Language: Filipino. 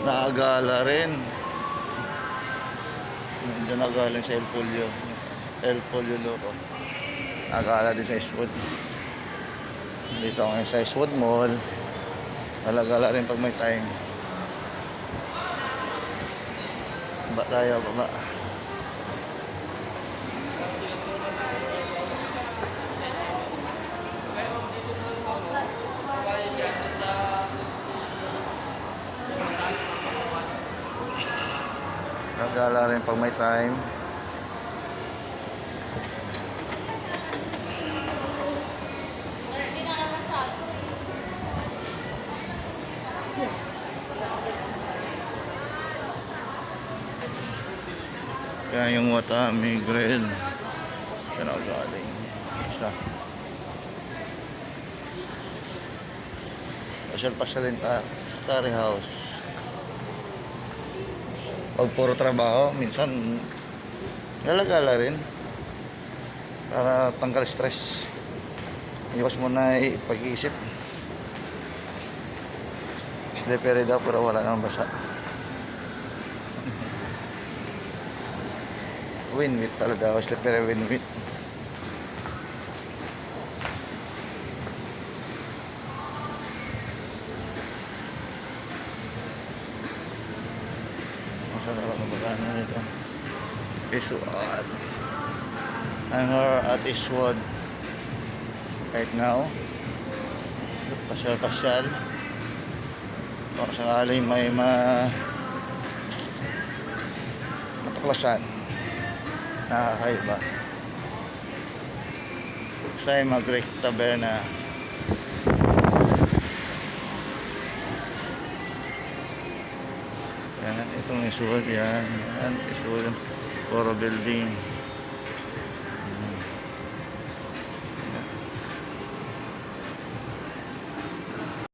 Naagala rin. Diyan nagaling sa El Polio Loco. Naagala din sa Eastwood. Dito ngayon sa Eastwood Mall. Alagala rin pag may time. Baba tayo, baba. Alagala rin pag may time. Kaya yung Watami Grill. Saan ako galing? Isa. Pasyal-pasyalin Tari House. Pag puro trabaho, minsan galagala rin. Para tanggal stress. Iwas mo na pag-iisip. Slippery daw pero wala namang basa. Winwit talaga ako, slippery winwit. Masarap ang magana nito. Eastwood. I'm here at Eastwood right now. Pasyal-pasyal. Kung sakali may matuklasan. Nakakaiba. Sa Mag-Greek Taberna. Yan, itong Eastwood yan. Yan, Eastwood. Puro building.